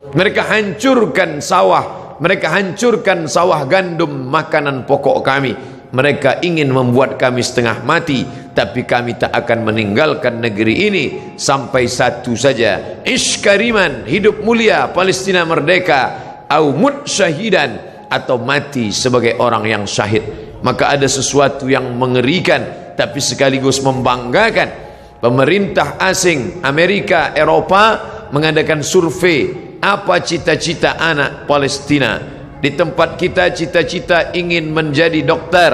Mereka hancurkan sawah, mereka hancurkan sawah gandum makanan pokok kami. Mereka ingin membuat kami setengah mati, tapi kami tak akan meninggalkan negeri ini sampai satu saja, iskariman, hidup mulia, Palestina merdeka, au mut syahidan, atau mati sebagai orang yang syahid. Maka ada sesuatu yang mengerikan tapi sekaligus membanggakan. Pemerintah asing Amerika, Eropa mengadakan survei apa cita-cita anak Palestina. Di tempat kita cita-cita ingin menjadi dokter,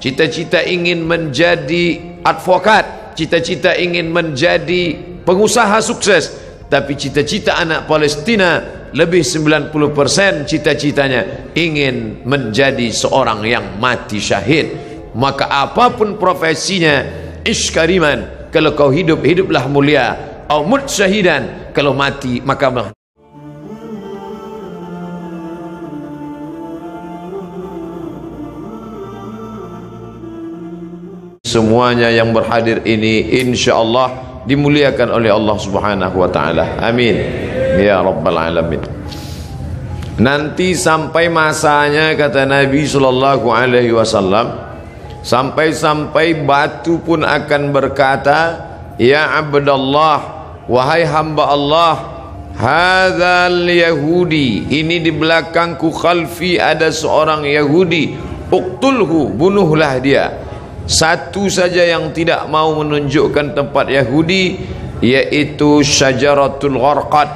cita-cita ingin menjadi advokat, cita-cita ingin menjadi pengusaha sukses. Tapi cita-cita anak Palestina lebih 90% cita-citanya ingin menjadi seorang yang mati syahid. Maka apapun profesinya, iskariman, kalau kau hidup, hiduplah mulia, au mut syahidan, kalau mati maka semuanya yang berhadir ini insyaallah dimuliakan oleh Allah Subhanahu wa taala. Amin ya rabbal alamin. Nanti sampai masanya, kata Nabi sallallahu alaihi wasallam, sampai-sampai batu pun akan berkata, ya abdallah, wahai hamba Allah, hadzal yahudi, ini di belakangku khalfi ada seorang Yahudi, uqtulhu, bunuhlah dia. Satu saja yang tidak mau menunjukkan tempat Yahudi, yaitu syajaratul gharqad,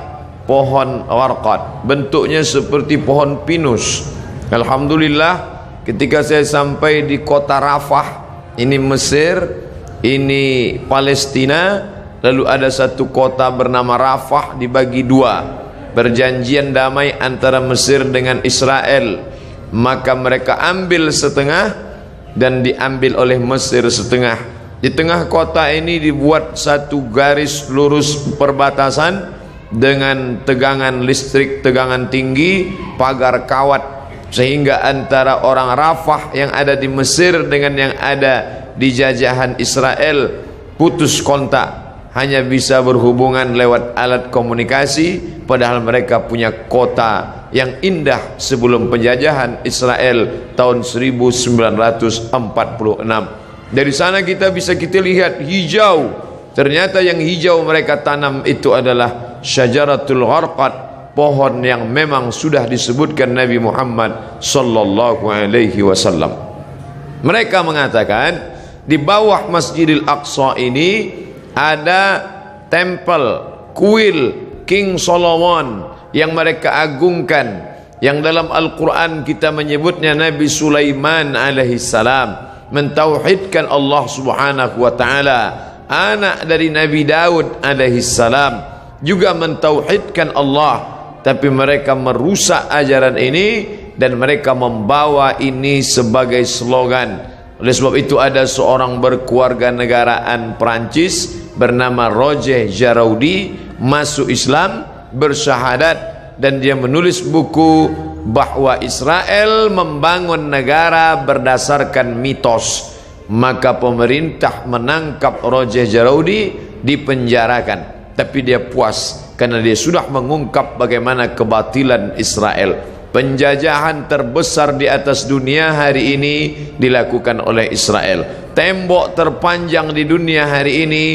pohon gharqad, bentuknya seperti pohon pinus. Alhamdulillah, ketika saya sampai di kota Rafah, ini Mesir, ini Palestina, lalu ada satu kota bernama Rafah dibagi dua, perjanjian damai antara Mesir dengan Israel. Maka mereka ambil setengah dan diambil oleh Mesir setengah. Di tengah kota ini dibuat satu garis lurus perbatasan dengan tegangan listrik, tegangan tinggi, pagar kawat, sehingga antara orang Rafah yang ada di Mesir dengan yang ada di jajahan Israel putus kontak, hanya bisa berhubungan lewat alat komunikasi, padahal mereka punya kota yang indah sebelum penjajahan Israel tahun 1946. Dari sana kita lihat hijau. Ternyata yang hijau mereka tanam itu adalah syajaratul gharqad, pohon yang memang sudah disebutkan Nabi Muhammad sallallahu alaihi wasallam. Mereka mengatakan di bawah Masjidil Aqsa ini ada tempel kuil King Solomon yang mereka agungkan, yang dalam Al-Quran kita menyebutnya Nabi Sulaiman alaihissalam mentauhidkan Allah subhanahu wa ta'ala. Anak dari Nabi Daud alaihissalam juga mentauhidkan Allah, tapi mereka merusak ajaran ini dan mereka membawa ini sebagai slogan. Oleh sebab itu ada seorang berkeluarga negaraan Perancis bernama Roger Jaraudi masuk Islam, bersyahadat, dan dia menulis buku bahwa Israel membangun negara berdasarkan mitos. Maka pemerintah menangkap Roger Jaraudi, dipenjarakan, tapi dia puas karena dia sudah mengungkap bagaimana kebatilan Israel. Penjajahan terbesar di atas dunia hari ini dilakukan oleh Israel. Tembok terpanjang di dunia hari ini,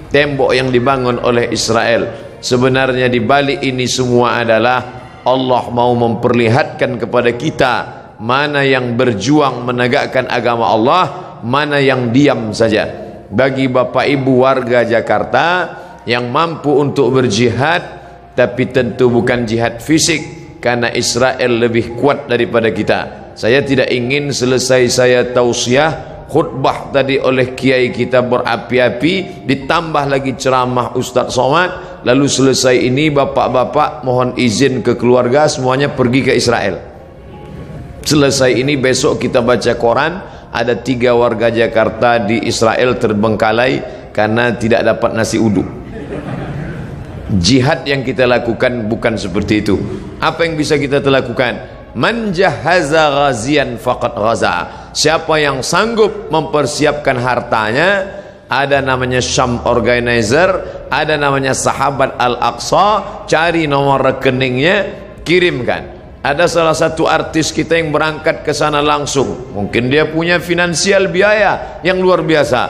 tembok yang dibangun oleh Israel. Sebenarnya di balik ini semua adalah Allah mau memperlihatkan kepada kita mana yang berjuang menegakkan agama Allah, mana yang diam saja. Bagi Bapak Ibu warga Jakarta yang mampu untuk berjihad, tapi tentu bukan jihad fisik, karena Israel lebih kuat daripada kita. Saya tidak ingin selesai saya tausiah khutbah tadi oleh kiai kita berapi-api, ditambah lagi ceramah Ustaz Somad, lalu selesai ini bapak-bapak mohon izin ke keluarga semuanya pergi ke Israel. Selesai ini besok kita baca koran, ada 3 warga Jakarta di Israel terbengkalai karena tidak dapat nasi uduk. Jihad yang kita lakukan bukan seperti itu. Apa yang bisa kita lakukan? Man jahaza ghazian faqad ghaza. Siapa yang sanggup mempersiapkan hartanya, ada namanya Sham Organizer, ada namanya Sahabat Al-Aqsa, cari nomor rekeningnya, kirimkan. Ada salah satu artis kita yang berangkat ke sana langsung. Mungkin dia punya finansial biaya yang luar biasa,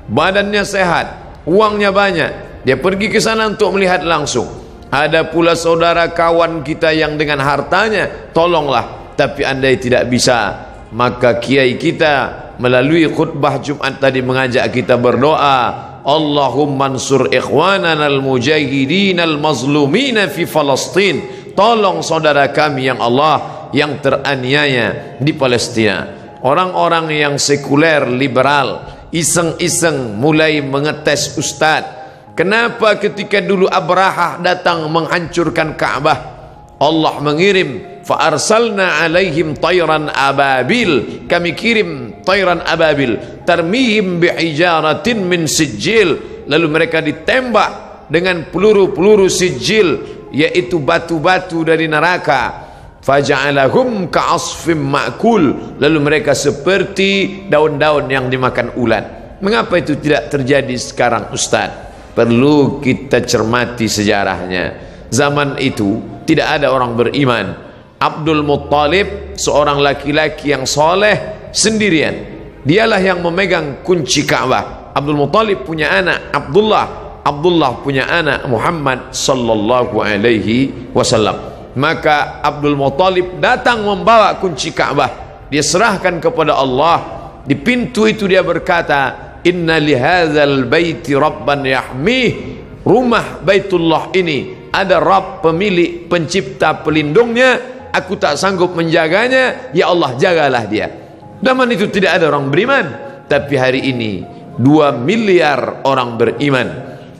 badannya sehat, uangnya banyak, dia pergi ke sana untuk melihat langsung. Ada pula saudara kawan kita yang dengan hartanya, tolonglah, tapi andai tidak bisa, maka kiai kita melalui khutbah Jumat tadi mengajak kita berdoa, Allahumma ansur ikhwanana al-mujahidin al-mazlumina fi Palestin. Tolong saudara kami yang Allah yang teraniaya di Palestina. Orang-orang yang sekuler, liberal, iseng-iseng mulai mengetes ustaz. Kenapa ketika dulu Abrahah datang menghancurkan Ka'bah, Allah mengirim fa arsalna alaihim tayran ababil, kami kirim tayran ababil tarmihim bihijaratin min sijil, lalu mereka ditembak dengan peluru-peluru sijil, yaitu batu-batu dari neraka. Faja'alahum ka'asfim ma'kul, lalu mereka seperti daun-daun yang dimakan ulat. Mengapa itu tidak terjadi sekarang Ustaz? Perlu kita cermati sejarahnya. Zaman itu tidak ada orang beriman. Abdul Muttalib seorang laki-laki yang soleh sendirian, dialah yang memegang kunci Ka'bah. Abdul Muttalib punya anak Abdullah, Abdullah punya anak Muhammad sallallahu alaihi wasallam. Maka Abdul Muttalib datang membawa kunci Ka'bah, dia serahkan kepada Allah. Di pintu itu dia berkata, inna lihadzal baiti rabban yahmih, rumah Baitullah ini ada Rabb, pemilik, pencipta, pelindungnya, aku tak sanggup menjaganya, ya Allah jagalah dia. Zaman itu tidak ada orang beriman, tapi hari ini 2 miliar orang beriman.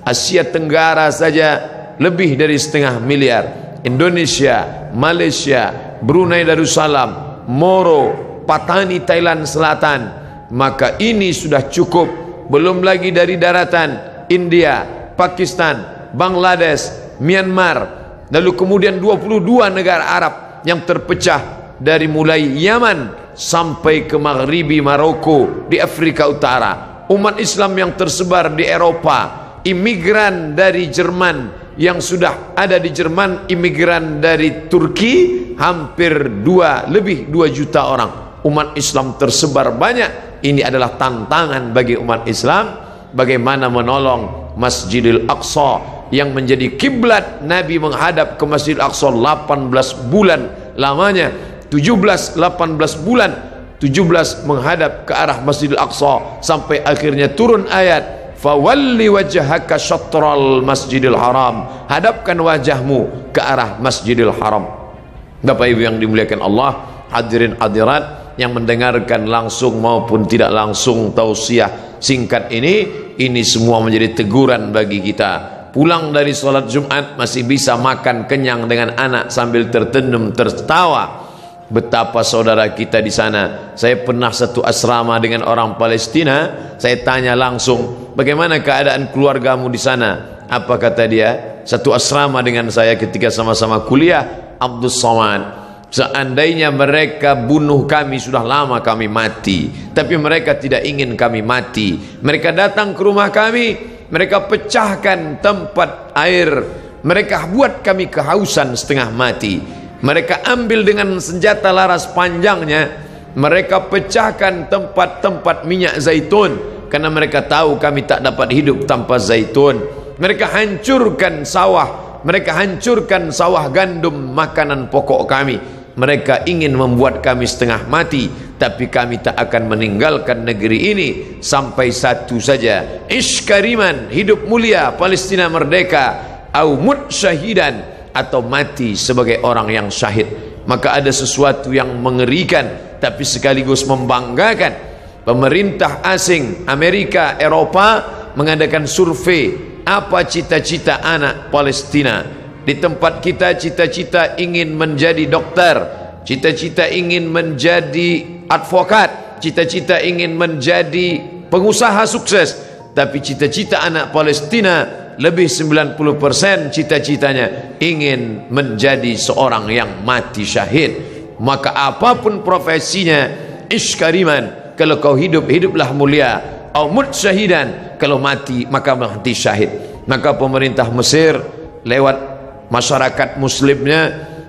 Asia Tenggara saja lebih dari 1,5 miliar. Indonesia, Malaysia, Brunei Darussalam, Moro, Patani Thailand Selatan. Maka ini sudah cukup. Belum lagi dari daratan India, Pakistan, Bangladesh, Myanmar, lalu kemudian 22 negara Arab yang terpecah dari mulai Yaman sampai ke Maghribi Maroko di Afrika Utara. Umat Islam yang tersebar di Eropa, imigran dari Jerman yang sudah ada di Jerman, imigran dari Turki hampir lebih 2 juta orang. Umat Islam tersebar banyak. Ini adalah tantangan bagi umat Islam, bagaimana menolong Masjidil Aqsa yang menjadi kiblat Nabi menghadap ke Masjidil Aqsa 18 bulan lamanya, 18 bulan 17 menghadap ke arah Masjidil Aqsa, sampai akhirnya turun ayat fawalli wajhaka syatral Masjidil Haram, hadapkan wajahmu ke arah Masjidil Haram. Bapak Ibu yang dimuliakan Allah, hadirin hadirat yang mendengarkan langsung maupun tidak langsung tausiah singkat ini semua menjadi teguran bagi kita. Pulang dari sholat Jumat masih bisa makan kenyang dengan anak sambil tertendum tertawa. Betapa saudara kita di sana. Saya pernah satu asrama dengan orang Palestina. Saya tanya langsung, bagaimana keadaan keluargamu di sana? Apa kata dia? Satu asrama dengan saya ketika sama-sama kuliah, Abdul Somad. Seandainya mereka bunuh kami, sudah lama kami mati. Tapi mereka tidak ingin kami mati. Mereka datang ke rumah kami, mereka pecahkan tempat air, mereka buat kami kehausan setengah mati. Mereka ambil dengan senjata laras panjangnya, mereka pecahkan tempat-tempat minyak zaitun, karena mereka tahu kami tak dapat hidup tanpa zaitun. Mereka hancurkan sawah, mereka hancurkan sawah gandum, makanan pokok kami. Mereka ingin membuat kami setengah mati, tapi kami tak akan meninggalkan negeri ini sampai satu saja, iskariman, hidup mulia, Palestina merdeka, au mut syahidan, atau mati sebagai orang yang syahid. Maka ada sesuatu yang mengerikan tapi sekaligus membanggakan. Pemerintah asing Amerika, Eropa mengadakan survei, apa cita-cita anak Palestina. Di tempat kita cita-cita ingin menjadi dokter, cita-cita ingin menjadi advokat, cita-cita ingin menjadi pengusaha sukses. Tapi cita-cita anak Palestina lebih 90% cita-citanya ingin menjadi seorang yang mati syahid. Maka apapun profesinya, iskariman, kalau kau hidup, hiduplah mulia, au mut syahidan, kalau mati maka mati syahid. Maka pemerintah Mesir lewat masyarakat muslimnya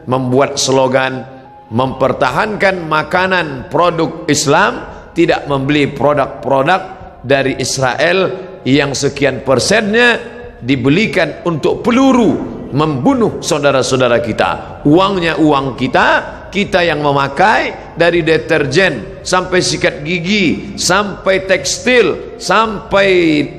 membuat slogan mempertahankan makanan produk Islam, tidak membeli produk-produk dari Israel yang sekian persennya dibelikan untuk peluru membunuh saudara-saudara kita. Uangnya uang kita, kita yang memakai, dari deterjen sampai sikat gigi sampai tekstil sampai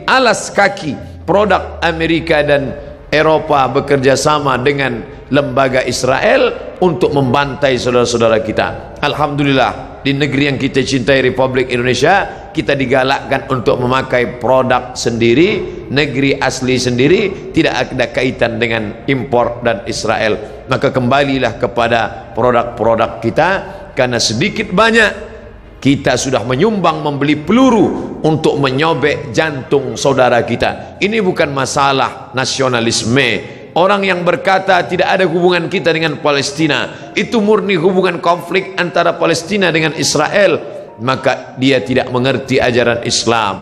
alas kaki, produk Amerika dan Eropa bekerja sama dengan lembaga Israel untuk membantai saudara-saudara kita. Alhamdulillah, di negeri yang kita cintai, Republik Indonesia, kita digalakkan untuk memakai produk sendiri, negeri asli sendiri, tidak ada kaitan dengan impor dan Israel. Maka kembalilah kepada produk-produk kita, karena sedikit banyak kita sudah menyumbang membeli peluru untuk menyobek jantung saudara kita. Ini bukan masalah nasionalisme. Orang yang berkata tidak ada hubungan kita dengan Palestina, itu murni hubungan konflik antara Palestina dengan Israel, maka dia tidak mengerti ajaran Islam.